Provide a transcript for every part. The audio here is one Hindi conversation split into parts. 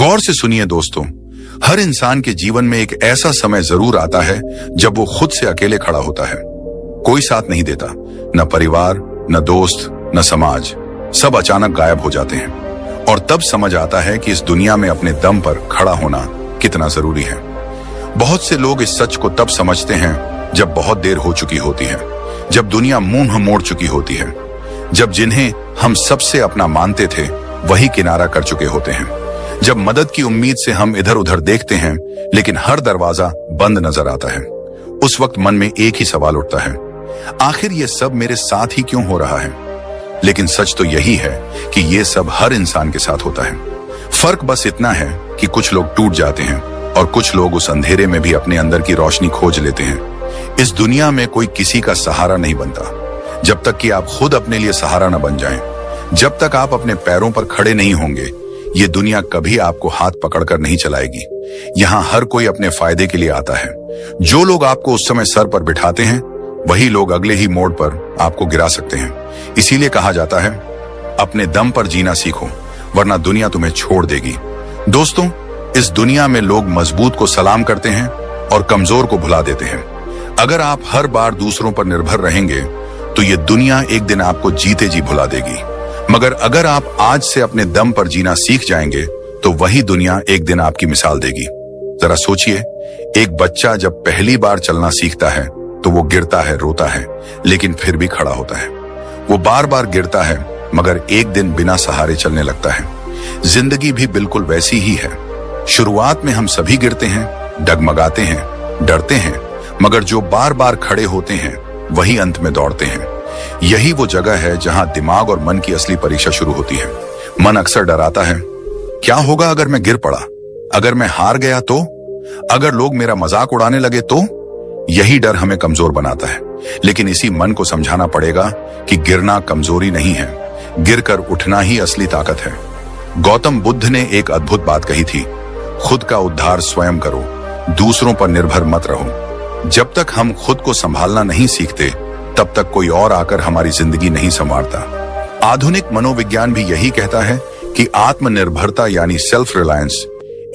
गौर से सुनिए दोस्तों, हर इंसान के जीवन में एक ऐसा समय जरूर आता है जब वो खुद से अकेले खड़ा होता है। कोई साथ नहीं देता, न परिवार, न दोस्त, न समाज, सब अचानक गायब हो जाते हैं। और तब समझ आता है कि इस दुनिया में अपने दम पर खड़ा होना कितना जरूरी है। बहुत से लोग इस सच को तब समझते हैं जब बहुत देर हो चुकी होती है, जब दुनिया मुंह मोड़ चुकी होती है, जब जिन्हें हम सबसे अपना मानते थे वही किनारा कर चुके होते हैं, जब मदद की उम्मीद से हम इधर उधर देखते हैं लेकिन हर दरवाजा बंद नजर आता है। उस वक्त मन में एक ही सवाल उठता है, आखिर ये सब मेरे साथ ही क्यों हो रहा है? लेकिन सच तो यही है कि ये सब हर इंसान के साथ होता है। फर्क बस इतना है कि कुछ लोग टूट जाते हैं और कुछ लोग उस अंधेरे में भी अपने अंदर की रोशनी खोज लेते हैं। इस दुनिया में कोई किसी का सहारा नहीं बनता जब तक कि आप खुद अपने लिए सहारा न बन जाएं। जब तक आप अपने पैरों पर खड़े नहीं होंगे, ये दुनिया कभी आपको हाथ पकड़कर नहीं चलाएगी। यहाँ हर कोई अपने फायदे के लिए आता है। जो लोग आपको उस समय सर पर बिठाते हैं, वही लोग अगले ही मोड़ पर आपको गिरा सकते हैं। इसीलिए कहा जाता है, अपने दम पर जीना सीखो, वरना दुनिया तुम्हें छोड़ देगी। दोस्तों, इस दुनिया में लोग मजबूत को सलाम करते हैं और कमजोर को भुला देते हैं। अगर आप हर बार दूसरों पर निर्भर रहेंगे तो ये दुनिया एक दिन आपको जीते जी भुला देगी। मगर अगर आप आज से अपने दम पर जीना सीख जाएंगे तो वही दुनिया एक दिन आपकी मिसाल देगी। जरा सोचिए, एक बच्चा जब पहली बार चलना सीखता है तो वो गिरता है, रोता है, लेकिन फिर भी खड़ा होता है। वो बार बार गिरता है मगर एक दिन बिना सहारे चलने लगता है। जिंदगी भी बिल्कुल वैसी ही है। शुरुआत में हम सभी गिरते हैं, डगमगाते हैं, डरते हैं, मगर जो बार बार खड़े होते हैं वही अंत में दौड़ते हैं। यही वो जगह है जहां दिमाग और मन की असली परीक्षा शुरू होती है। मन अक्सर डराता है, क्या होगा अगर मैं गिर पड़ा? अगर मैं हार गया तो? अगर लोग मेरा मजाक उड़ाने लगे तो? यही डर हमें कमजोर बनाता है। लेकिन इसी मन को समझाना पड़ेगा कि गिरना कमजोरी नहीं है, गिरकर उठना ही असली ताकत है। गौतम बुद्ध ने एक अद्भुत बात कही थी, खुद का उद्धार स्वयं करो, दूसरों पर निर्भर मत रहो। जब तक हम खुद को संभालना नहीं सीखते तब तक कोई और आकर हमारी जिंदगी नहीं संवारता। आधुनिक मनोविज्ञान भी यही कहता है कि आत्मनिर्भरता यानी सेल्फ रिलायंस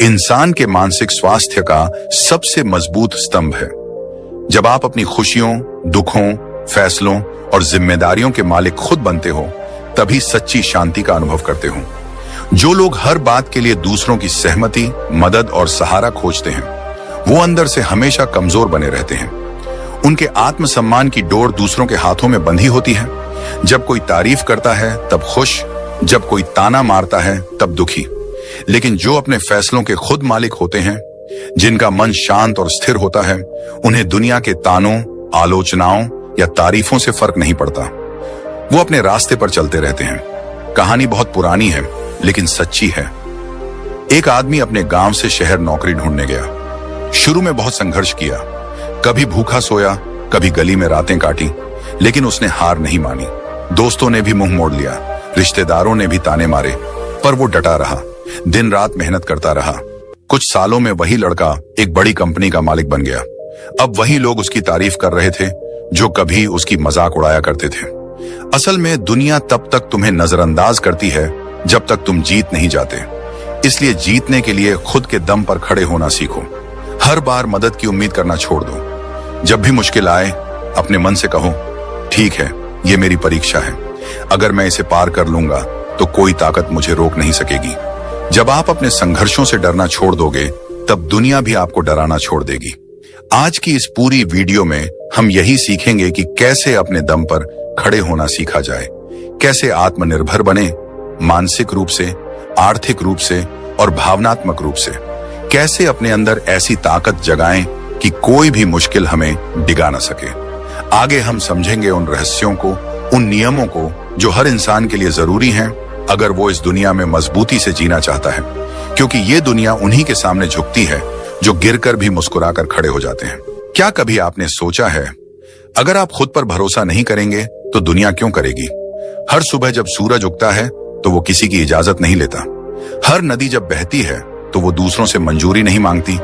इंसान के मानसिक स्वास्थ्य का सबसे मजबूत स्तंभ है। जब आप अपनी खुशियों, दुखों, फैसलों और जिम्मेदारियों के मालिक खुद बनते हो, तभी सच्ची शांति का अनुभव करते हो। जो लोग हर बात के लिए दूसरों की सहमति, मदद और सहारा खोजते हैं, वो अंदर से हमेशा कमजोर बने रहते हैं। उनके आत्मसम्मान की डोर दूसरों के हाथों में बंधी होती है। जब कोई तारीफ करता है तब खुश, जब कोई ताना मारता है तब दुखी। लेकिन जो अपने फैसलों के खुद मालिक होते हैं, जिनका मन शांत और स्थिर होता है, उन्हें दुनिया के तानों, आलोचनाओं या तारीफों से फर्क नहीं पड़ता। वो अपने रास्ते पर चलते रहते हैं। कहानी बहुत पुरानी है लेकिन सच्ची है। एक आदमी अपने गांव से शहर नौकरी ढूंढने गया। शुरू में बहुत संघर्ष किया, कभी भूखा सोया, कभी गली में रातें काटी, लेकिन उसने हार नहीं मानी। दोस्तों ने भी मुंह मोड़ लिया, रिश्तेदारों ने भी ताने मारे, पर वो डटा रहा, दिन रात मेहनत करता रहा। कुछ सालों में वही लड़का एक बड़ी कंपनी का मालिक बन गया। अब वही लोग उसकी तारीफ कर रहे थे जो कभी उसकी मजाक उड़ाया करते थे। असल में दुनिया तब तक तुम्हें नजरअंदाज करती है जब तक तुम जीत नहीं जाते। इसलिए जीतने के लिए खुद के दम पर खड़े होना सीखो। हर बार मदद की उम्मीद करना छोड़ दो। जब भी मुश्किल आए, अपने मन से कहो, ठीक है, ये मेरी परीक्षा है। अगर मैं इसे पार कर लूंगा तो कोई ताकत मुझे रोक नहीं सकेगी। जब आप अपने संघर्षों से डरना छोड़ दोगे, तब दुनिया भी आपको डराना छोड़ देगी। आज की इस पूरी वीडियो में हम यही सीखेंगे कि कैसे अपने दम पर खड़े होना सीखा जाए, कैसे आत्मनिर्भर बने, मानसिक रूप से, आर्थिक रूप से और भावनात्मक रूप से। कैसे अपने अंदर ऐसी ताकत जगाएं कि कोई भी मुश्किल हमें डिगा न सके। आगे हम समझेंगे उन रहस्यों को, उन नियमों को जो हर इंसान के लिए जरूरी हैं अगर वो इस दुनिया में मजबूती से जीना चाहता है। क्योंकि ये दुनिया उन्हीं के सामने झुकती है जो गिरकर भी मुस्कुराकर खड़े हो जाते हैं। क्या कभी आपने सोचा है, अगर आप खुद पर भरोसा नहीं करेंगे तो दुनिया क्यों करेगी? हर सुबह जब सूरज उगता है तो वो किसी की इजाजत नहीं लेता। हर नदी जब बहती है तो वो दूसरों से मंजूरी नहीं मांगती।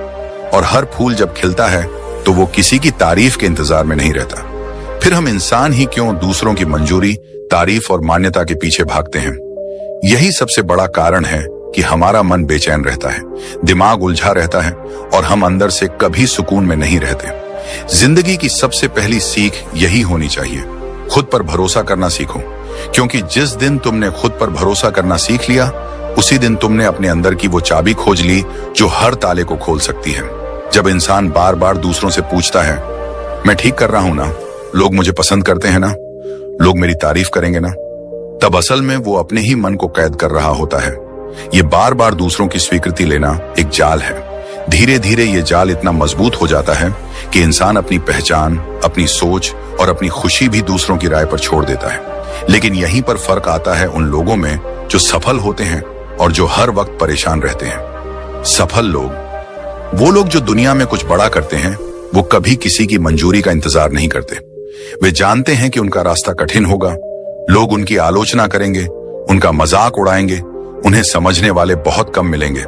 और हर फूल जब खिलता है तो वो किसी की तारीफ के इंतजार में नहीं रहता। फिर हम इंसान ही क्यों दूसरों की मंजूरी, तारीफ और मान्यता के पीछे भागते हैं? यही सबसे बड़ा कारण है कि हमारा मन बेचैन रहता है, दिमाग उलझा रहता है और हम अंदर से कभी सुकून में नहीं रहते। जिंदगी की सबसे पहली सीख यही होनी चाहिए, खुद पर भरोसा करना सीखो, क्योंकि जिस दिन तुमने खुद पर भरोसा करना सीख लिया, उसी दिन तुमने अपने अंदर की वो चाबी खोज ली जो हर ताले को खोल सकती है। जब इंसान बार बार दूसरों से पूछता है, मैं ठीक कर रहा हूं ना, लोग मुझे पसंद करते हैं ना, लोग मेरी तारीफ करेंगे ना, तब असल में वो अपने ही मन को कैद कर रहा होता है। ये बार बार दूसरों की स्वीकृति लेना एक जाल है। धीरे धीरे ये जाल इतना मजबूत हो जाता है कि इंसान अपनी पहचान, अपनी सोच और अपनी खुशी भी दूसरों की राय पर छोड़ देता है। लेकिन यहीं पर फर्क आता है उन लोगों में जो सफल होते हैं और जो हर वक्त परेशान रहते हैं। सफल लोग, वो लोग जो दुनिया में कुछ बड़ा करते हैं, वो कभी किसी की मंजूरी का इंतजार नहीं करते। वे जानते हैं कि उनका रास्ता कठिन होगा, लोग उनकी आलोचना करेंगे, उनका मजाक उड़ाएंगे, उन्हें समझने वाले बहुत कम मिलेंगे।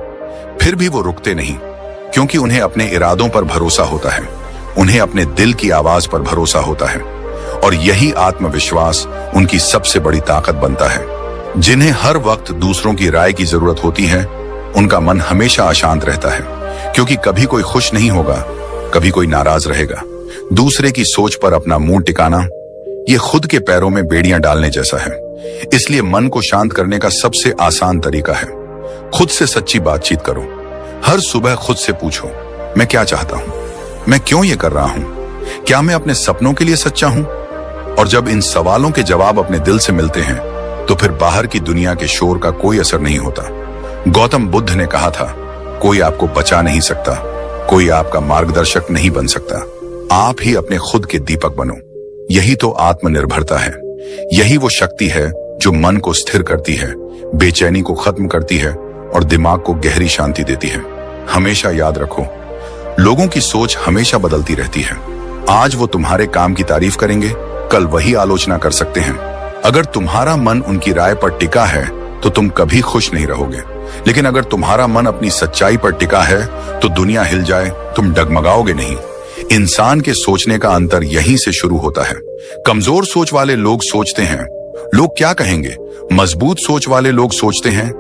फिर भी वो रुकते नहीं, क्योंकि उन्हें अपने इरादों पर भरोसा होता है, उन्हें अपने दिल की आवाज पर भरोसा होता है। और यही आत्मविश्वास उनकी सबसे बड़ी ताकत बनता है। जिन्हें हर वक्त दूसरों की राय की जरूरत होती है, उनका मन हमेशा अशांत रहता है, क्योंकि कभी कोई खुश नहीं होगा, कभी कोई नाराज रहेगा। दूसरे की सोच पर अपना मुंह टिकाना, ये खुद के पैरों में बेड़ियां डालने जैसा है। इसलिए मन को शांत करने का सबसे आसान तरीका है, खुद से सच्ची बातचीत करो। हर सुबह खुद से पूछो, मैं क्या चाहता हूं, मैं क्यों ये कर रहा हूं, क्या मैं अपने सपनों के लिए सच्चा हूं? और जब इन सवालों के जवाब अपने दिल से मिलते हैं, तो फिर बाहर की दुनिया के शोर का कोई असर नहीं होता। गौतम बुद्ध ने कहा था, कोई आपको बचा नहीं सकता, कोई आपका मार्गदर्शक नहीं बन सकता, आप ही अपने खुद के दीपक बनो। यही तो आत्मनिर्भरता है। यही वो शक्ति है जो मन को स्थिर करती है, बेचैनी को खत्म करती है और दिमाग को गहरी शांति देती है। हमेशा याद रखो, लोगों की सोच हमेशा बदलती रहती है। आज वो तुम्हारे काम की तारीफ करेंगे, कल वही आलोचना कर सकते हैं। अगर तुम्हारा मन उनकी राय पर टिका है, तो तुम कभी खुश नहीं रहोगे। लेकिन अगर तुम्हारा मन अपनी सच्चाई पर टिका है, तो दुनिया हिल जाए, तुम डगमगाओगे नहीं। इंसान के सोचने का अंतर यहीं से शुरू होता है। कमजोर सोच वाले लोग सोचते हैं, लोग क्या कहेंगे। मजबूत सोच वाले लोग सोचते हैं,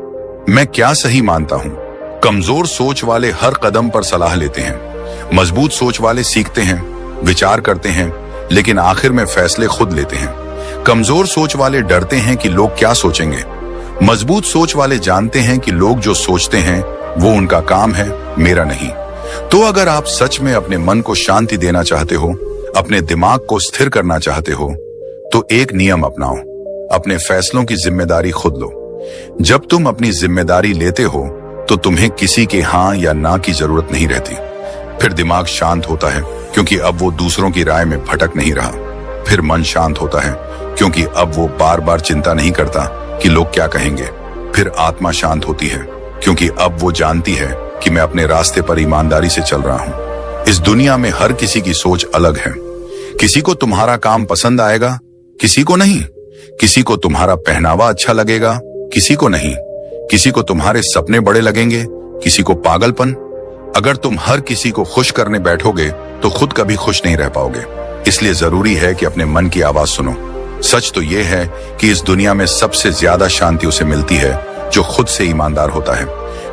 मैं क्या सही मानता हूं। कमजोर सोच वाले हर कदम पर सलाह लेते हैं। मजबूत सोच वाले सीखते हैं, विचार करते हैं, लेकिन आखिर में फैसले खुद लेते हैं। कमजोर सोच वाले डरते हैं कि लोग क्या सोचेंगे। मजबूत सोच वाले जानते हैं कि लोग जो सोचते हैं वो उनका काम है, मेरा नहीं। तो अगर आप सच में अपने मन को शांति देना चाहते हो, अपने दिमाग को स्थिर करना चाहते हो, तो एक नियम अपनाओ, अपने फैसलों की जिम्मेदारी खुद लो। जब तुम अपनी जिम्मेदारी लेते हो, तो तुम्हें किसी के हाँ या ना की जरूरत नहीं रहती। फिर दिमाग शांत होता है, क्योंकि अब वो दूसरों की राय में भटक नहीं रहा। फिर मन शांत होता है, क्योंकि अब वो बार बार चिंता नहीं करता कि लोग क्या कहेंगे। फिर आत्मा शांत होती है, क्योंकि अब वो जानती है कि मैं अपने रास्ते पर ईमानदारी से चल रहा हूं। इस दुनिया में हर किसी की सोच अलग है। किसी को तुम्हारा काम पसंद आएगा, किसी को नहीं। किसी को तुम्हारा पहनावा अच्छा लगेगा, किसी को नहीं। किसी को तुम्हारे सपने बड़े लगेंगे, किसी को पागलपन। अगर तुम हर किसी को खुश करने बैठोगे, तो खुद कभी खुश नहीं रह पाओगे। इसलिए जरूरी है कि अपने मन की आवाज सुनो। सच तो यह है कि इस दुनिया में सबसे ज्यादा शांति उसे मिलती है जो खुद से ईमानदार होता है,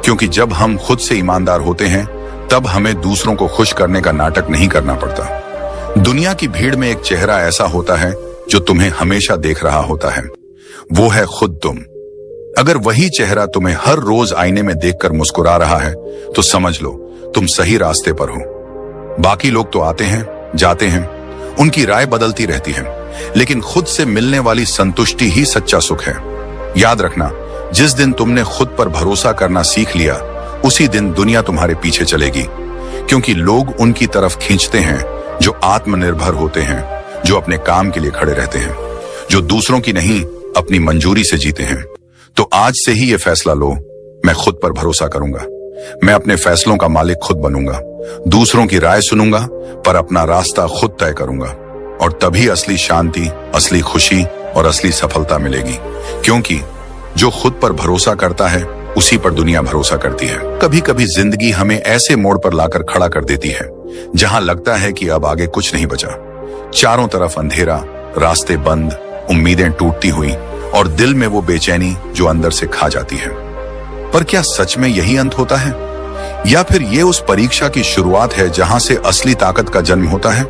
क्योंकि जब हम खुद से ईमानदार होते हैं, तब हमें दूसरों को खुश करने का नाटक नहीं करना पड़ता। दुनिया की भीड़ में एक चेहरा ऐसा होता है जो तुम्हें हमेशा देख रहा होता है, वो है खुद तुम। अगर वही चेहरा तुम्हें हर रोज आईने में देखकर मुस्कुरा रहा है, तो समझ लो तुम सही रास्ते पर हो। बाकी लोग तो आते हैं, जाते हैं, उनकी राय बदलती रहती है, लेकिन खुद से मिलने वाली संतुष्टि ही सच्चा सुख है। याद रखना, जिस दिन तुमने खुद पर भरोसा करना सीख लिया, उसी दिन दुनिया तुम्हारे पीछे चलेगी, क्योंकि लोग उनकी तरफ खींचते हैं जो आत्मनिर्भर होते हैं, जो अपने काम के लिए खड़े रहते हैं, जो दूसरों की नहीं अपनी मंजूरी से जीते हैं। तो आज से ही ये फैसला लो, मैं खुद पर भरोसा करूंगा, मैं अपने फैसलों का मालिक खुद बनूंगा, दूसरों की राय सुनूंगा, पर अपना रास्ता खुद तय करूंगा। और तभी असली शांति, असली खुशी और असली सफलता मिलेगी, क्योंकि जो खुद पर भरोसा करता है, उसी पर दुनिया भरोसा करती है। कभी कभी जिंदगी हमें ऐसे मोड़ पर लाकर खड़ा कर देती है जहां लगता है कि अब आगे कुछ नहीं बचा। चारों तरफ अंधेरा, रास्ते बंद, उम्मीदें टूटती हुई और दिल में वो बेचैनी जो अंदर से खा जाती है। पर क्या सच में यही अंत होता है, या फिर ये उस परीक्षा की शुरुआत है जहां से असली ताकत का जन्म होता है?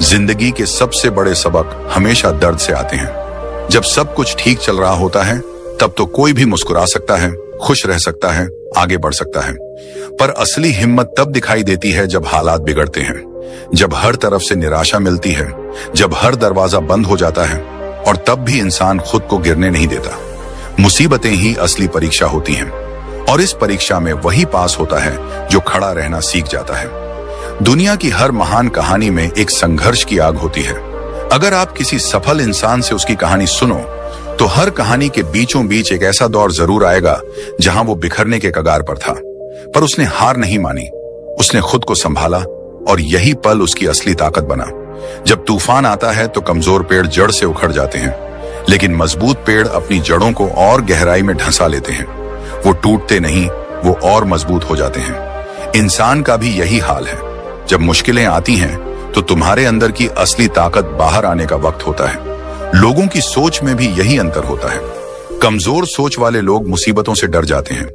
जिंदगी के सबसे बड़े सबक हमेशा दर्द से आते हैं। जब सब कुछ ठीक चल रहा होता है तब तो कोई भी मुस्कुरा सकता है, खुश रह सकता है, आगे बढ़ सकता है। पर असली हिम्मत तब दिखाई देती है जब हालात बिगड़ते हैं, जब हर तरफ से निराशा मिलती है, जब हर दरवाजा बंद हो जाता है, और तब भी इंसान खुद को गिरने नहीं देता। मुसीबतें ही असली परीक्षा होती हैं, और इस परीक्षा में वही पास होता है जो खड़ा रहना सीख जाता है। दुनिया की हर महान कहानी में एक संघर्ष की आग होती है। अगर आप किसी सफल इंसान से उसकी कहानी सुनो तो हर कहानी के बीचों बीच एक ऐसा दौर जरूर आएगा जहां वो बिखरने के कगार पर था, पर उसने हार नहीं मानी, उसने खुद को संभाला, और यही पल उसकी असली ताकत बना। जब तूफान आता है तो कमजोर पेड़ जड़ से उखड़ जाते हैं, लेकिन मजबूत पेड़ अपनी जड़ों को और गहराई में ढंसा लेते हैं। वो टूटते नहीं, वो और मजबूत हो जाते हैं। इंसान का भी यही हाल है। जब मुश्किलें आती हैं तो तुम्हारे अंदर की असली ताकत बाहर आने का वक्त होता है। लोगों की सोच में भी यही अंतर होता है। कमजोर सोच वाले लोग मुसीबतों से डर जाते हैं,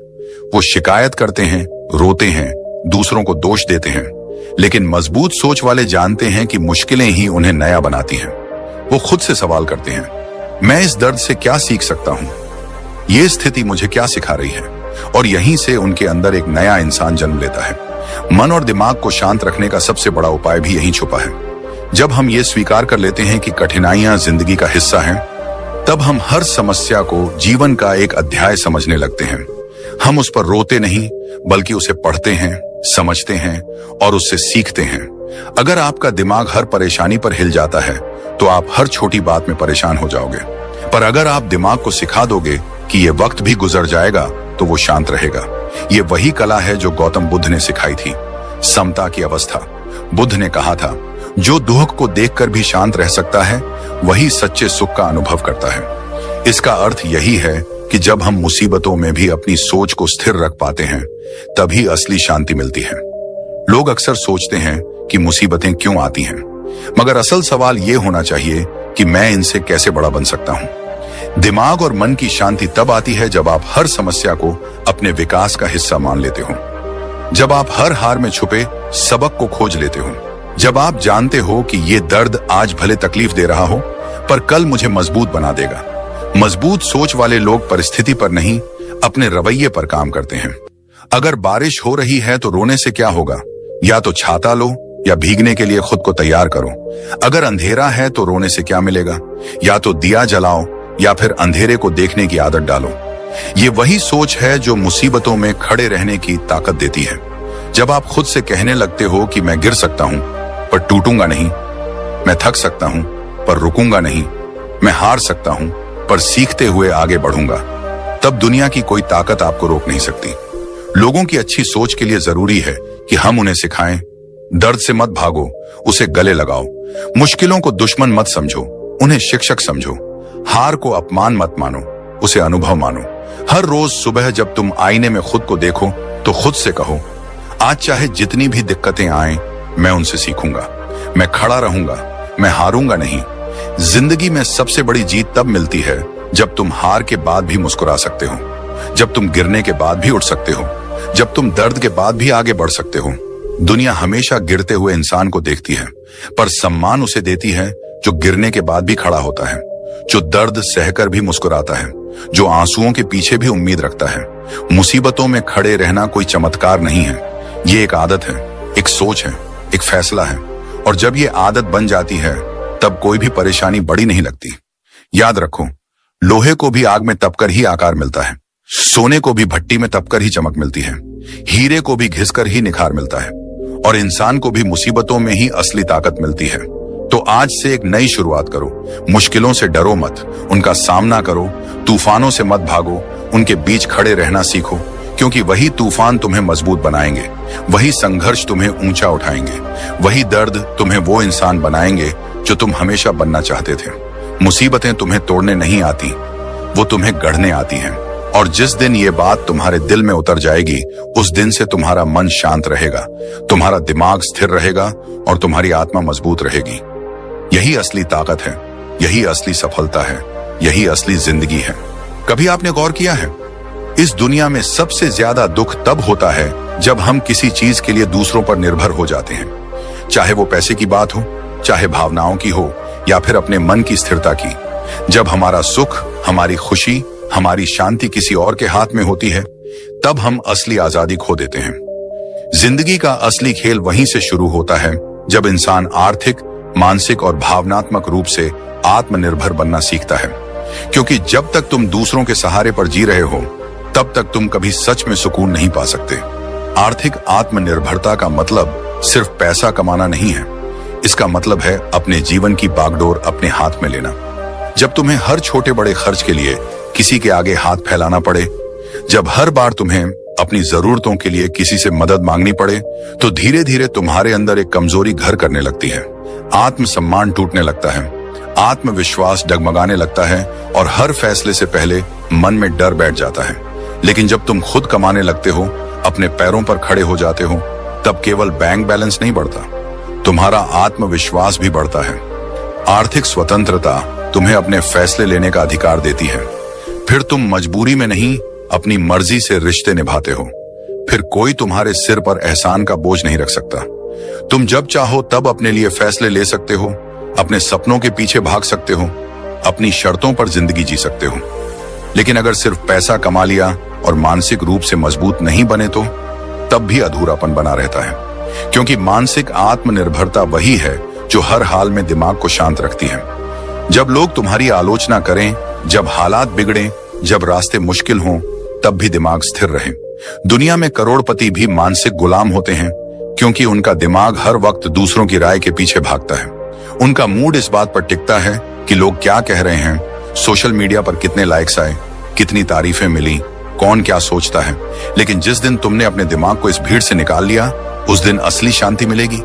वो शिकायत करते हैं, रोते हैं, दूसरों को दोष देते हैं। लेकिन मजबूत सोच वाले जानते हैं कि मुश्किलें ही उन्हें नया बनाती हैं। वो खुद से सवाल करते हैं, मैं इस दर्द से क्या सीख सकता हूं? ये स्थिति मुझे क्या सिखा रही है? और यहीं से उनके अंदर एक नया इंसान जन्म लेता है। मन और दिमाग को शांत रखने का सबसे बड़ा उपाय भी यहीं छुपा है। जब हम ये स्वीकार कर लेते हैं कि कठिनाइयां जिंदगी का हिस्सा हैं, तब हम हर समस्या को जीवन का एक अध्याय समझने लगते हैं। हम उस पर रोते नहीं, बल्कि उसे पढ़ते हैं, समझते हैं और उससे सीखते हैं। अगर आपका दिमाग हर परेशानी पर हिल जाता है तो आप हर छोटी बात में परेशान हो जाओगे, पर अगर आप दिमाग को सिखा दोगे कि ये वक्त भी गुजर जाएगा तो वो शांत रहेगा। ये वही कला है जो गौतम बुद्ध ने सिखाई थी, समता की अवस्था। बुद्ध ने कहा था, जो दुख को देखकर भी शांत रह सकता है वही सच्चे सुख का अनुभव करता है। इसका अर्थ यही है कि जब हम मुसीबतों में भी अपनी सोच को स्थिर रख पाते हैं तभी असली शांति मिलती है। लोग अक्सर सोचते हैं कि मुसीबतें क्यों आती हैं, मगर असल सवाल यह होना चाहिए कि मैं इनसे कैसे बड़ा बन सकता हूं। दिमाग और मन की शांति तब आती है जब आप हर समस्या को अपने विकास का हिस्सा मान लेते हो, जब आप हर हार में छुपे सबक को खोज लेते हो, जब आप जानते हो कि ये दर्द आज भले तकलीफ दे रहा हो पर कल मुझे मजबूत बना देगा। मजबूत सोच वाले लोग परिस्थिति पर नहीं, अपने रवैये पर काम करते हैं। अगर बारिश हो रही है तो रोने से क्या होगा, या तो छाता लो या भीगने के लिए खुद को तैयार करो। अगर अंधेरा है तो रोने से क्या मिलेगा, या तो दिया जलाओ या फिर अंधेरे को देखने की आदत डालो। ये वही सोच है जो मुसीबतों में खड़े रहने की ताकत देती है। जब आप खुद से कहने लगते हो कि मैं गिर सकता हूं पर टूटूंगा नहीं, मैं थक सकता हूं पर रुकूंगा नहीं, मैं हार सकता हूं पर सीखते हुए आगे बढ़ूंगा, तब दुनिया की कोई ताकत आपको रोक नहीं सकती। लोगों की अच्छी सोच के लिए जरूरी है कि हम उन्हें सिखाएं, दर्द से मत भागो, उसे गले लगाओ। मुश्किलों को दुश्मन मत समझो, उन्हें शिक्षक समझो। हार को अपमान मत मानो, उसे अनुभव मानो। हर रोज सुबह जब तुम आईने में खुद को देखो तो खुद से कहो, आज चाहे जितनी भी दिक्कतें आएं, मैं उनसे सीखूंगा, मैं खड़ा रहूंगा, मैं हारूंगा नहीं। जिंदगी में सबसे बड़ी जीत तब मिलती है जब तुम हार के बाद भी मुस्कुरा सकते हो, जब तुम गिरने के बाद भी उठ सकते हो, जब तुम दर्द के बाद भी आगे बढ़ सकते हो। दुनिया हमेशा गिरते हुए इंसान को देखती है, पर सम्मान उसे देती है जो गिरने के बाद भी खड़ा होता है, जो दर्द सहकर भी मुस्कुराता है, जो आंसुओं के पीछे भी उम्मीद रखता है। मुसीबतों में खड़े रहना कोई चमत्कार नहीं है, ये एक आदत है, एक सोच है, एक फैसला है, और जब ये आदत बन जाती है तब कोई भी परेशानी बड़ी नहीं लगती। याद रखो, लोहे को भी आग में तपकर ही आकार मिलता है, सोने को भी भट्टी में तपकर ही चमक मिलती है, हीरे को भी घिसकर ही निखार मिलता है, और इंसान को भी मुसीबतों में ही असली ताकत मिलती है। तो आज से एक नई शुरुआत करो। मुश्किलों से डरो मत, उनका सामना करो। तूफानों से मत भागो, उनके बीच खड़े रहना सीखो, क्योंकि वही तूफान तुम्हें मजबूत बनाएंगे, वही संघर्ष तुम्हें ऊंचा उठाएंगे, वही दर्द तुम्हें वो इंसान बनाएंगे जो तुम हमेशा बनना चाहते थे। मुसीबतें तुम्हें तोड़ने नहीं आती, वो तुम्हें गढ़ने आती हैं। और जिस दिन ये बात तुम्हारे दिल में उतर जाएगी, उस दिन से तुम्हारा मन शांत रहेगा, तुम्हारा दिमाग स्थिर रहेगा और तुम्हारी आत्मा मजबूत रहेगी। यही असली ताकत है, यही असली सफलता है, यही असली जिंदगी है। कभी आपने गौर किया है, इस दुनिया में सबसे ज्यादा दुख तब होता है जब हम किसी चीज के लिए दूसरों पर निर्भर हो जाते हैं, चाहे वो पैसे की बात हो, चाहे भावनाओं की हो, या फिर अपने मन की स्थिरता की। जब हमारा सुख, हमारी खुशी, हमारी शांति किसी और के हाथ में होती है, तब हम असली आजादी खो देते हैं। जिंदगी का असली खेल वहीं से शुरू होता है जब इंसान आर्थिक, मानसिक और भावनात्मक रूप से आत्मनिर्भर बनना सीखता है। क्योंकि जब तक तुम दूसरों के सहारे पर जी रहे हो, तब तक तुम कभी सच में सुकून नहीं पा सकते। आर्थिक आत्मनिर्भरता का मतलब सिर्फ पैसा कमाना नहीं है। इसका मतलब है अपने जीवन की बागडोर अपने हाथ में लेना। जब तुम्हें हर छोटे बड़े खर्च के लिए किसी के आगे हाथ फैलाना पड़े, जब हर बार तुम्हें अपनी जरूरतों के लिए किसी से मदद मांगनी पड़े, तो धीरे धीरे तुम्हारे अंदर एक कमजोरी घर करने लगती है। आत्मसम्मान टूटने लगता है, आत्मविश्वास डगमगाने लगता है और हर फैसले से पहले मन में डर बैठ जाता है। लेकिन जब तुम खुद कमाने लगते हो, अपने पैरों पर खड़े हो जाते हो, तब केवल बैंक बैलेंस नहीं बढ़ता, तुम्हारा आत्मविश्वास भी बढ़ता है। आर्थिक स्वतंत्रता तुम्हें अपने फैसले लेने का अधिकार देती है। फिर तुम मजबूरी में नहीं, अपनी मर्जी से रिश्ते निभाते हो। फिर कोई तुम्हारे सिर पर एहसान का बोझ नहीं रख सकता। तुम जब चाहो तब अपने लिए फैसले ले सकते हो, अपने सपनों के पीछे भाग सकते हो, अपनी शर्तों पर जिंदगी जी सकते हो। लेकिन अगर सिर्फ पैसा कमा लिया और मानसिक रूप से मजबूत नहीं बने, तो तब भी अधूरापन बना रहता है। क्योंकि मानसिक आत्मनिर्भरता वही है जो हर हाल में दिमाग को शांत रखती है। जब लोग तुम्हारी आलोचना करें, जब हालात बिगड़ें, जब रास्ते मुश्किल हों, तब भी दिमाग स्थिर रहे। दुनिया में करोड़पति भी मानसिक गुलाम होते हैं, क्योंकि उनका दिमाग हर वक्त दूसरों की राय के पीछे भागता है। उनका मूड इस बात पर टिकता है कि लोग क्या कह रहे हैं, सोशल मीडिया पर कितने लाइक्स आए, कितनी तारीफें मिली, कौन क्या सोचता है। लेकिन जिस दिन तुमने अपने दिमाग को इस भीड़ से निकाल लिया, उस दिन असली शांति मिलेगी।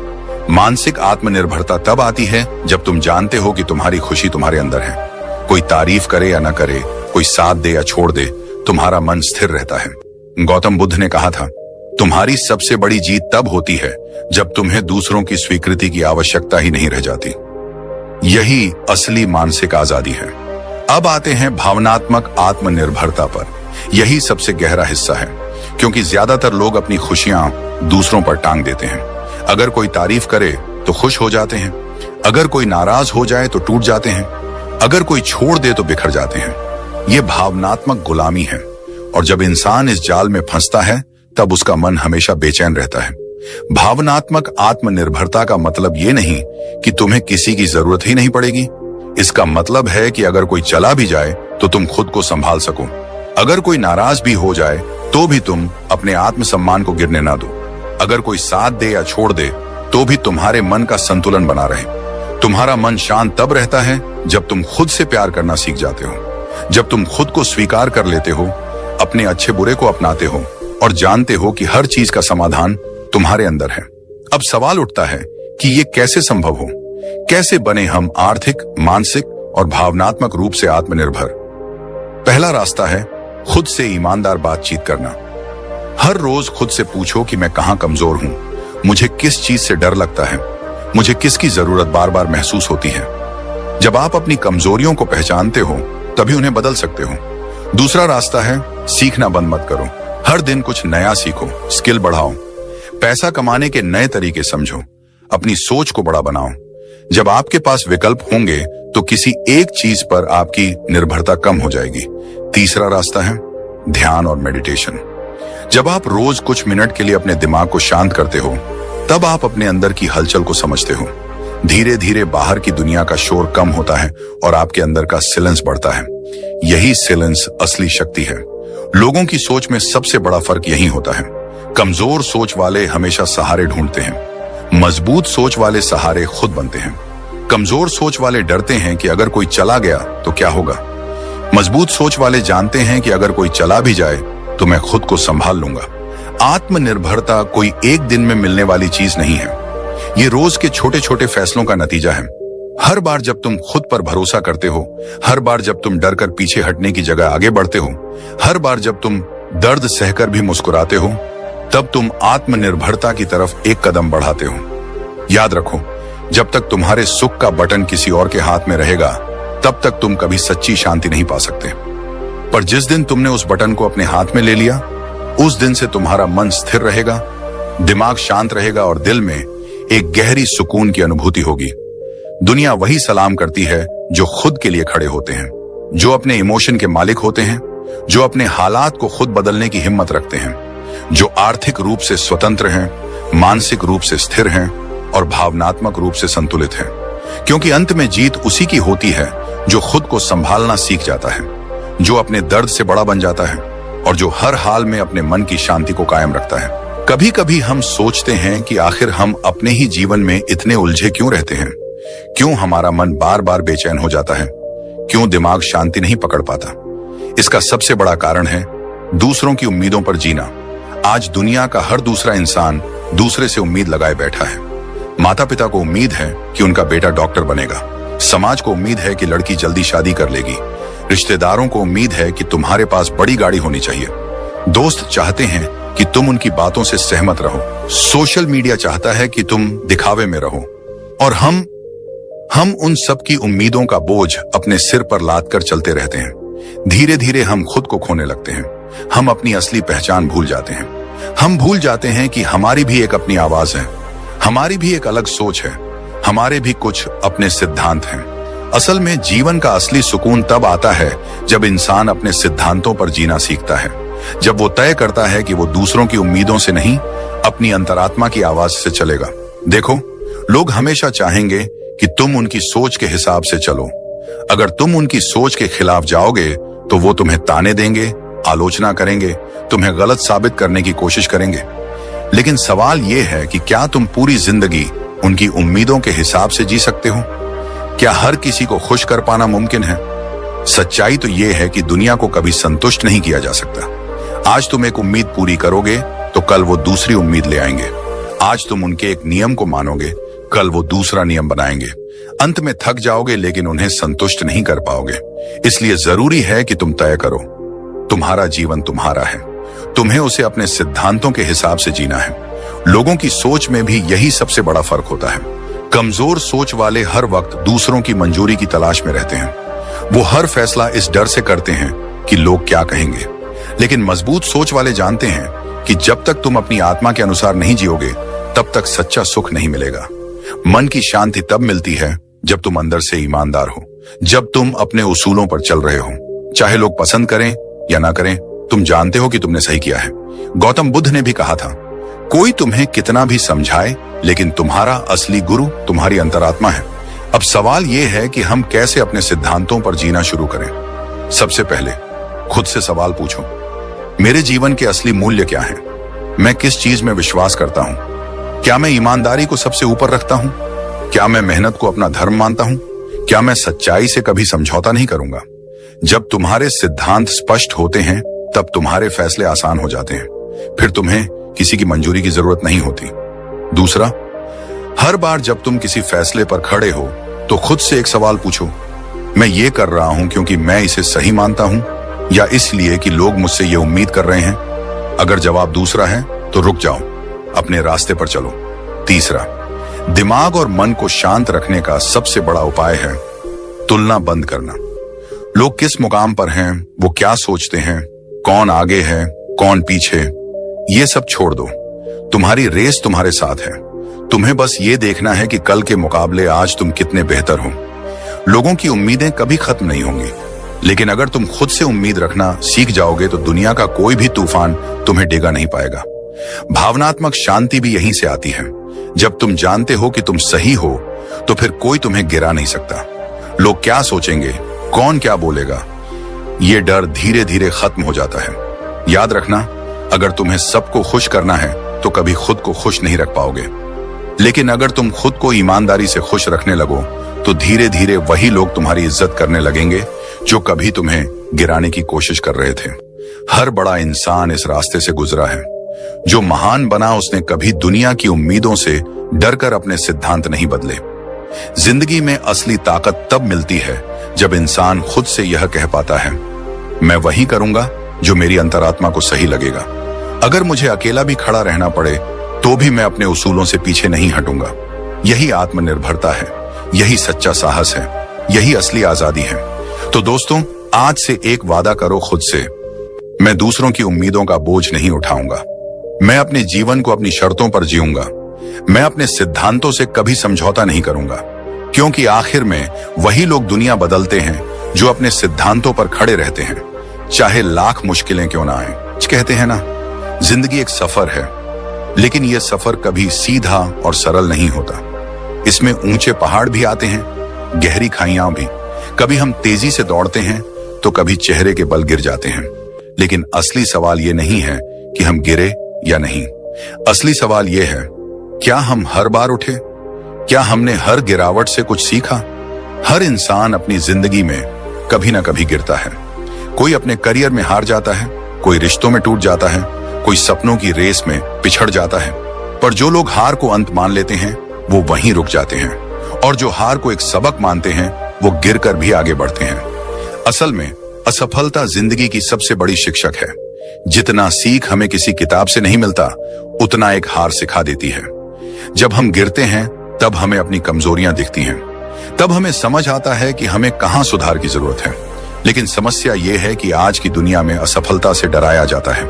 मानसिक आत्मनिर्भरता तब आती है जब तुम जानते हो कि तुम्हारी खुशी तुम्हारे अंदर है। कोई तारीफ करे या न करे, कोई साथ दे या छोड़ दे, तुम्हारा मन स्थिर रहता है। गौतम बुद्ध ने कहा था, तुम्हारी सबसे बड़ी जीत तब होती है जब तुम्हें दूसरों की स्वीकृति की आवश्यकता ही नहीं रह जाती। यही असली मानसिक आजादी है। अब आते हैं भावनात्मक आत्मनिर्भरता पर। यही सबसे गहरा हिस्सा है, क्योंकि ज्यादातर लोग अपनी खुशियां दूसरों पर टांग देते हैं। अगर कोई तारीफ करे तो खुश हो जाते हैं, अगर कोई नाराज हो जाए तो टूट जाते हैं, अगर कोई छोड़ दे तो बिखर जाते हैं। ये भावनात्मक गुलामी है, और जब इंसान इस जाल में फंसता है, तब उसका मन हमेशा बेचैन रहता है। भावनात्मक आत्मनिर्भरता का मतलब ये नहीं कि तुम्हें किसी की जरूरत ही नहीं पड़ेगी। इसका मतलब है कि अगर कोई चला भी जाए तो तुम खुद को संभाल सको। अगर कोई नाराज भी हो जाए तो भी तुम अपने आत्मसम्मान को गिरने ना दो। अगर कोई साथ दे या छोड़ दे तो भी तुम्हारे मन का संतुलन बना रहे। तुम्हारा मन शांत तब रहता है जब तुम खुद से प्यार करना सीख जाते हो, जब तुम खुद को स्वीकार कर लेते हो, अपने अच्छे बुरे को अपनाते हो और जानते हो कि हर चीज का समाधान तुम्हारे अंदर है। अब सवाल उठता है कि ये कैसे संभव हो? कैसे बने हम आर्थिक, मानसिक और भावनात्मक रूप से आत्मनिर्भर? पहला रास्ता है खुद से ईमानदार बातचीत करना। हर रोज खुद से पूछो कि मैं कहां कमजोर हूं, मुझे किस चीज से डर लगता है, मुझे किसकी जरूरत बार बार महसूस होती है। जब आप अपनी कमजोरियों को पहचानते हो, तभी उन्हें बदल सकते हो। दूसरा रास्ता है सीखना बंद मत करो। हर दिन कुछ नया सीखो, स्किल बढ़ाओ, पैसा कमाने के नए तरीके समझो, अपनी सोच को बड़ा बनाओ। जब आपके पास विकल्प होंगे तो किसी एक चीज पर आपकी निर्भरता कम हो जाएगी। तीसरा रास्ता है ध्यान और मेडिटेशन। जब आप रोज कुछ मिनट के लिए अपने दिमाग को शांत करते हो, तब आप अपने अंदर की हलचल को समझते हो। धीरे धीरे बाहर की दुनिया का शोर कम होता है और आपके अंदर का साइलेंस बढ़ता है। यही साइलेंस असली शक्ति है। लोगों की सोच में सबसे बड़ा फर्क यही होता है। कमजोर सोच वाले हमेशा सहारे ढूंढते हैं, मजबूत सोच वाले सहारे खुद बनते हैं। कमजोर सोच वाले डरते हैं कि अगर कोई चला गया तो क्या होगा। मजबूत सोच वाले जानते हैं कि अगर कोई चला भी जाए तो मैं खुद को संभाल लूंगा। आत्मनिर्भरता कोई एक दिन में मिलने वाली चीज नहीं है। ये रोज के छोटे छोटे फैसलों का नतीजा है। हर बार जब तुम खुद पर भरोसा करते हो, हर बार जब तुम डर कर पीछे हटने की जगह आगे बढ़ते हो, हर बार जब तुम दर्द सहकर भी मुस्कुराते हो, तब तुम आत्मनिर्भरता की तरफ एक कदम बढ़ाते हो। याद रखो, जब तक तुम्हारे सुख का बटन किसी और के हाथ में रहेगा, तब तक तुम कभी सच्ची शांति नहीं पा सकते। पर जिस दिन तुमने उस बटन को अपने हाथ में ले लिया, उस दिन से तुम्हारा मन स्थिर रहेगा, दिमाग शांत रहेगा और दिल में एक गहरी सुकून की अनुभूति होगी। दुनिया वही सलाम करती है जो खुद के लिए खड़े होते हैं, जो अपने इमोशन के मालिक होते हैं, जो अपने हालात को खुद बदलने की हिम्मत रखते हैं, जो आर्थिक रूप से स्वतंत्र हैं, मानसिक रूप से स्थिर हैं और भावनात्मक रूप से संतुलित हैं। क्योंकि अंत में जीत उसी की होती है जो खुद को संभालना सीख जाता है, जो अपने दर्द से बड़ा बन जाता है और जो हर हाल में अपने मन की शांति को कायम रखता है। कभी कभी हम सोचते हैं कि आखिर हम अपने ही जीवन में इतने उलझे क्यों रहते हैं, क्यों हमारा मन बार बार बेचैन हो जाता है, क्यों दिमाग शांति नहीं पकड़ पाता। इसका सबसे बड़ा कारण है दूसरों की उम्मीदों पर जीना। आज दुनिया का हर दूसरा इंसान दूसरे से उम्मीद लगाए बैठा है। माता पिता को उम्मीद है कि उनका बेटा डॉक्टर बनेगा, समाज को उम्मीद है कि लड़की जल्दी शादी कर लेगी, रिश्तेदारों को उम्मीद है कि तुम्हारे पास बड़ी गाड़ी होनी चाहिए, दोस्त चाहते हैं कि तुम उनकी बातों से सहमत रहो, सोशल मीडिया चाहता है कि तुम दिखावे में रहो और हम उन सब की उम्मीदों का बोझ अपने सिर पर लाद कर चलते रहते हैं। धीरे धीरे हम खुद को खोने लगते हैं, हम अपनी असली पहचान भूल जाते हैं। हम भूल जाते हैं कि हमारी भी एक अपनी आवाज है, हमारी भी एक अलग सोच है, हमारे भी कुछ अपने सिद्धांत हैं। असल में जीवन का असली सुकून तब आता है जब इंसान अपने सिद्धांतों पर जीना सीखता है, जब वो तय करता है कि वो दूसरों की उम्मीदों से नहीं, अपनी अंतरात्मा की आवाज से चलेगा। देखो, लोग हमेशा चाहेंगे कि तुम उनकी सोच के हिसाब से चलो। अगर तुम उनकी सोच के खिलाफ जाओगे तो वो तुम्हें ताने देंगे, आलोचना करेंगे, तुम्हें गलत साबित करने की कोशिश करेंगे। लेकिन सवाल यह है कि क्या तुम पूरी जिंदगी उनकी उम्मीदों के हिसाब से जी सकते हो? क्या हर किसी को खुश कर पाना मुमकिन है? सच्चाई तो यह है कि दुनिया को कभी संतुष्ट नहीं किया जा सकता। आज तुम एक उम्मीद पूरी करोगे तो कल वो दूसरी उम्मीद ले आएंगे। आज तुम उनके एक नियम को मानोगे, कल वो दूसरा नियम बनाएंगे। अंत में थक जाओगे लेकिन उन्हें संतुष्ट नहीं कर पाओगे। इसलिए जरूरी है कि तुम तय करो, तुम्हारा जीवन तुम्हारा है, तुम्हें उसे अपने सिद्धांतों के हिसाब से जीना है। लोगों की सोच में भी यही सबसे बड़ा फर्क होता है। कमजोर सोच वाले हर वक्त दूसरों की मंजूरी की तलाश में रहते हैं। वो हर फैसला इस डर से करते हैं कि लोग क्या कहेंगे। लेकिन मजबूत सोच वाले जानते हैं कि जब तक तुम अपनी आत्मा के अनुसार नहीं जियोगे तब तक सच्चा सुख नहीं मिलेगा। मन की शांति तब मिलती है जब तुम अंदर से ईमानदार हो, जब तुम अपने उसूलों पर चल रहे हो। चाहे लोग पसंद करें या ना करें, तुम जानते हो कि तुमने सही किया है। गौतम बुद्ध ने भी कहा था, कोई तुम्हें कितना भी समझाए लेकिन तुम्हारा असली गुरु तुम्हारी अंतरात्मा है। अब सवाल यह है कि हम कैसे अपने सिद्धांतों पर जीना शुरू करें। सबसे पहले खुद से सवाल पूछो, मेरे जीवन के असली मूल्य क्या हैं? मैं किस चीज में विश्वास करता हूं? क्या मैं ईमानदारी को सबसे ऊपर रखता हूं? क्या मैं मेहनत को अपना धर्म मानता हूं? क्या मैं सच्चाई से कभी समझौता नहीं करूंगा? जब तुम्हारे सिद्धांत स्पष्ट होते हैं तब तुम्हारे फैसले आसान हो जाते हैं। फिर तुम्हें किसी की मंजूरी की जरूरत नहीं होती। दूसरा, हर बार जब तुम किसी फैसले पर खड़े हो तो खुद से एक सवाल पूछो, मैं ये कर रहा हूं क्योंकि मैं इसे सही मानता हूं या इसलिए कि लोग मुझसे ये उम्मीद कर रहे हैं? अगर जवाब दूसरा है तो रुक जाओ, अपने रास्ते पर चलो। तीसरा, दिमाग और मन को शांत रखने का सबसे बड़ा उपाय है तुलना बंद करना। लोग किस मुकाम पर हैं, वो क्या सोचते हैं, कौन आगे है, कौन पीछे, ये सब छोड़ दो। तुम्हारी रेस तुम्हारे साथ है। तुम्हें बस ये देखना है कि कल के मुकाबले आज तुम कितने बेहतर हो। लोगों की उम्मीदें कभी खत्म नहीं होंगी, लेकिन अगर तुम खुद से उम्मीद रखना सीख जाओगे तो दुनिया का कोई भी तूफान तुम्हें डिगा नहीं पाएगा। भावनात्मक शांति भी यहीं से आती है। जब तुम जानते हो कि तुम सही हो तो फिर कोई तुम्हें गिरा नहीं सकता। लोग क्या सोचेंगे, कौन क्या बोलेगा, ये डर धीरे धीरे खत्म हो जाता है। याद रखना, अगर तुम्हें सबको खुश करना है तो कभी खुद को खुश नहीं रख पाओगे। लेकिन अगर तुम खुद को ईमानदारी से खुश रखने लगो तो धीरे धीरे वही लोग तुम्हारी इज्जत करने लगेंगे जो कभी तुम्हें गिराने की कोशिश कर रहे थे। हर बड़ा इंसान इस रास्ते से गुजरा है। जो महान बना उसने कभी दुनिया की उम्मीदों से डरकर अपने सिद्धांत नहीं बदले। जिंदगी में असली ताकत तब मिलती है जब इंसान खुद से यह कह पाता है, मैं वही करूंगा जो मेरी अंतरात्मा को सही लगेगा। अगर मुझे अकेला भी खड़ा रहना पड़े तो भी मैं अपने उसूलों से पीछे नहीं हटूंगा। यही आत्मनिर्भरता है, यही सच्चा साहस है, यही असली आजादी है। तो दोस्तों, आज से एक वादा करो खुद से, मैं दूसरों की उम्मीदों का बोझ नहीं उठाऊंगा। मैं अपने जीवन को अपनी शर्तों पर जीऊंगा। मैं अपने सिद्धांतों से कभी समझौता नहीं करूंगा, क्योंकि आखिर में वही लोग दुनिया बदलते हैं जो अपने सिद्धांतों पर खड़े रहते हैं, चाहे लाख मुश्किलें क्यों ना आए। कहते हैं ना, जिंदगी एक सफर है, लेकिन यह सफर कभी सीधा और सरल नहीं होता। इसमें ऊंचे पहाड़ भी आते हैं, गहरी खाइयां भी। कभी हम तेजी से दौड़ते हैं तो कभी चेहरे के बल गिर जाते हैं। लेकिन असली सवाल यह नहीं है कि हम गिरे या नहीं। असली सवाल यह है, क्या हम हर बार उठे? क्या हमने हर गिरावट से कुछ सीखा? हर इंसान अपनी जिंदगी में कभी ना कभी गिरता है। कोई अपने करियर में हार जाता है, कोई रिश्तों में टूट जाता है, कोई सपनों की रेस में पिछड़ जाता है। पर जो लोग हार को अंत मान लेते हैं वो वहीं रुक जाते हैं, और जो हार को एक सबक मानते हैं वो गिरकर भी आगे बढ़ते हैं। असल में असफलता जिंदगी की सबसे बड़ी शिक्षक है। जितना सीख हमें किसी किताब से नहीं मिलता, उतना एक हार सिखा देती है। जब हम गिरते हैं तब हमें अपनी कमजोरियां दिखती हैं, तब हमें समझ आता है कि हमें कहां सुधार की जरूरत है। लेकिन समस्या यह है कि आज की दुनिया में असफलता से डराया जाता है।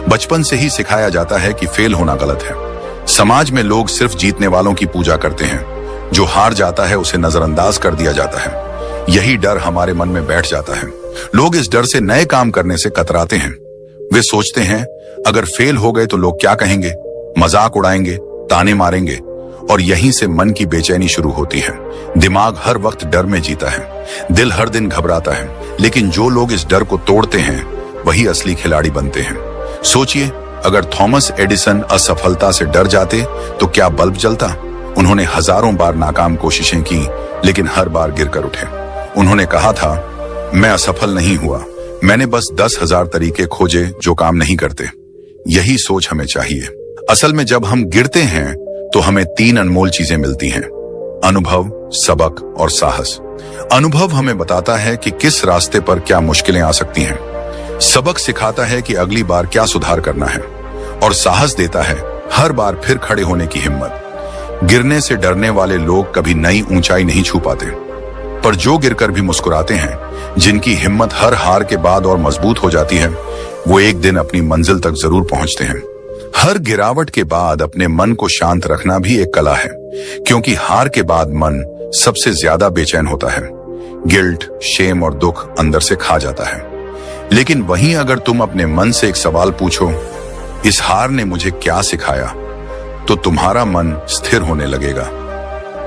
बचपन से ही सिखाया जाता है कि फेल होना गलत है। समाज में लोग सिर्फ जीतने वालों की पूजा करते हैं, जो हार जाता है उसे नजरअंदाज कर दिया जाता है। यही डर हमारे मन में बैठ जाता है। लोग इस डर से नए काम करने से कतराते हैं। वे सोचते हैं, अगर फेल हो गए तो लोग क्या कहेंगे, मजाक उड़ाएंगे, ताने मारेंगे, और यहीं से मन की बेचैनी शुरू होती है। दिमाग हर वक्त डर में जीता है, दिल हर दिन घबराता है। लेकिन जो लोग इस डर को तोड़ते हैं वही असली खिलाड़ी बनते हैं। सोचिए, अगर थॉमस एडिसन असफलता से डर जाते तो क्या बल्ब जलता? उन्होंने हजारों बार नाकाम कोशिशें की, लेकिन हर बार गिरकर उठे। उन्होंने कहा था, मैं असफल नहीं हुआ, मैंने बस 10,000 तरीके खोजे जो काम नहीं करते। यही सोच हमें चाहिए। असल में जब हम गिरते हैं तो हमें 3 अनमोल चीजें मिलती हैं: अनुभव, सबक और साहस। अनुभव हमें बताता है कि किस रास्ते पर क्या मुश्किलें आ सकती हैं। सबक सिखाता है कि अगली बार क्या सुधार करना है, और साहस देता है हर बार फिर खड़े होने की हिम्मत। गिरने से डरने वाले लोग कभी नई ऊंचाई नहीं छू पाते, पर जो गिरकर भी मुस्कुराते हैं, जिनकी हिम्मत हर हार के बाद और मजबूत हो जाती है, वो एक दिन अपनी मंजिल तक जरूर पहुंचते हैं। हर गिरावट के बाद अपने मन को शांत रखना भी एक कला है, क्योंकि हार के बाद मन सबसे ज्यादा बेचैन होता है। गिल्ट, शेम और दुख अंदर से खा जाता है। लेकिन वहीं अगर तुम अपने मन से एक सवाल पूछो, इस हार ने मुझे क्या सिखाया, तो तुम्हारा मन स्थिर होने लगेगा।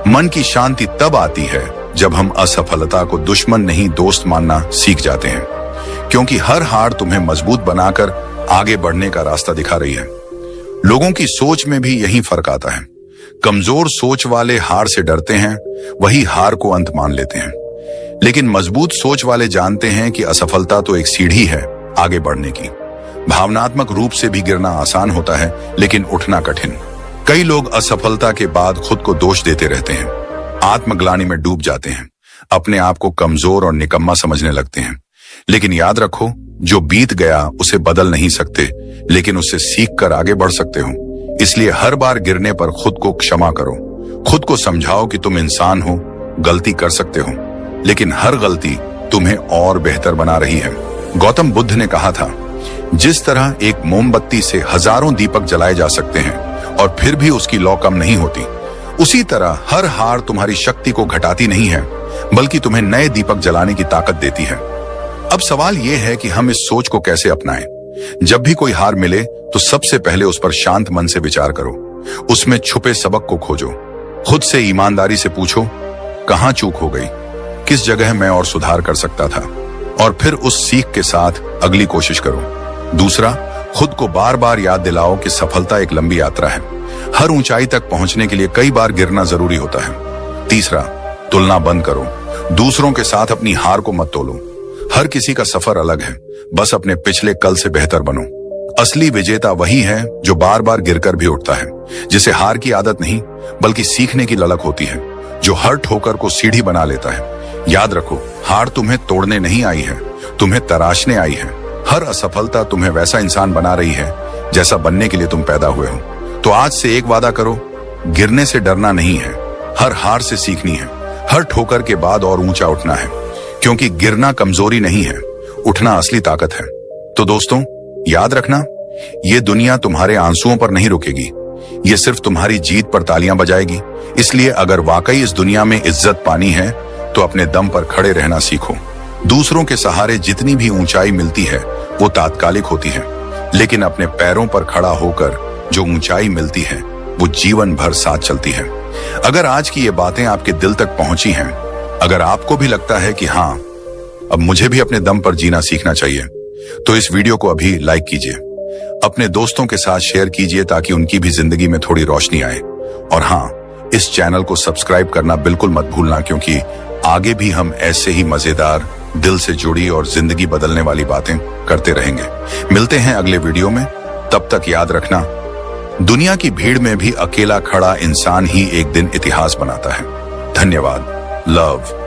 मन की शांति तब आती है जब हम असफलता को दुश्मन नहीं दोस्त मानना सीख जाते हैं, क्योंकि हर हार तुम्हें मजबूत बनाकर आगे बढ़ने का रास्ता दिखा रही है। लोगों की सोच में भी यही फर्क आता है। कमजोर सोच वाले हार से डरते हैं, वही हार को अंत मान लेते हैं। लेकिन मजबूत सोच वाले जानते हैं कि असफलता तो एक सीढ़ी है आगे बढ़ने की। भावनात्मक रूप से भी गिरना आसान होता है, लेकिन उठना कठिन। कई लोग असफलता के बाद खुद को दोष देते रहते हैं, आत्मग्लानि में डूब जाते हैं, अपने आप को कमजोर और निकम्मा समझने लगते हैं। लेकिन याद रखो, जो बीत गया उसे बदल नहीं सकते, लेकिन उससे सीख कर आगे बढ़ सकते हो। इसलिए हर बार गिरने पर खुद को क्षमा करो। खुद को समझाओ कि तुम इंसान हो, गलती कर सकते हो, लेकिन हर गलती तुम्हें और बेहतर बना रही है। गौतम बुद्ध ने कहा था, जिस तरह एक मोमबत्ती से हजारों दीपक जलाए जा सकते हैं और फिर भी उसकी लौ कम नहीं होती, उसी तरह हर हार तुम्हारी शक्ति को घटाती नहीं है, बल्कि तुम्हें नए दीपक जलाने की ताकत देती है। अब सवाल यह है कि हम इस सोच को कैसे अपनाएं। जब भी कोई हार मिले तो सबसे पहले उस पर शांत मन से विचार करो, उसमें छुपे सबक को खोजो। खुद से ईमानदारी से पूछो, कहां चूक हो गई, किस जगह मैं और सुधार कर सकता था, और फिर उस सीख के साथ अगली कोशिश करो। दूसरा, खुद को बार बार याद दिलाओ कि सफलता एक लंबी यात्रा है। हर ऊंचाई तक पहुंचने के लिए कई बार गिरना जरूरी होता है। तीसरा, तुलना बंद करो, दूसरों के साथ अपनी हार को मत तोलो। हर किसी का सफर अलग है, बस अपने पिछले कल से बेहतर बनो। असली विजेता वही है जो बार बार गिरकर भी उठता है, जिसे हार की आदत नहीं बल्कि सीखने की ललक होती है, जो हर ठोकर को सीढ़ी बना लेता है। याद रखो, हार तुम्हें तोड़ने नहीं आई है, तुम्हें तराशने आई है। हर असफलता तुम्हें वैसा इंसान बना रही है जैसा बनने के लिए तुम पैदा हुए हो। तो आज से एक वादा करो, गिरने से डरना नहीं है, हर हार से सीखनी है, हर ठोकर के बाद और ऊंचा उठना है। क्योंकि गिरना कमजोरी नहीं है, उठना असली ताकत है। तो दोस्तों, याद रखना, ये दुनिया तुम्हारे आंसुओं पर नहीं रुकेगी, ये सिर्फ तुम्हारी जीत पर तालियां बजाएगी। इसलिए अगर वाकई इस दुनिया में इज्जत पानी है तो अपने दम पर खड़े रहना सीखो। दूसरों के सहारे जितनी भी ऊंचाई मिलती है वो तात्कालिक होती है, लेकिन अपने पैरों पर खड़ा होकर जो ऊंचाई मिलती है वो जीवन भर साथ चलती है। अगर आज की ये बातें आपके दिल तक पहुंची हैं, अगर आपको भी लगता है कि हाँ, अब मुझे भी अपने दम पर जीना सीखना चाहिए, तो इस वीडियो को अभी लाइक कीजिए, अपने दोस्तों के साथ शेयर कीजिए ताकि उनकी भी जिंदगी में थोड़ी रोशनी आए। और हाँ, इस चैनल को सब्सक्राइब करना बिल्कुल मत भूलना, क्योंकि आगे भी हम ऐसे ही मजेदार, दिल से जुड़ी और जिंदगी बदलने वाली बातें करते रहेंगे। मिलते हैं अगले वीडियो में, तब तक याद रखना, दुनिया की भीड़ में भी अकेला खड़ा इंसान ही एक दिन इतिहास बनाता है। धन्यवाद। लव।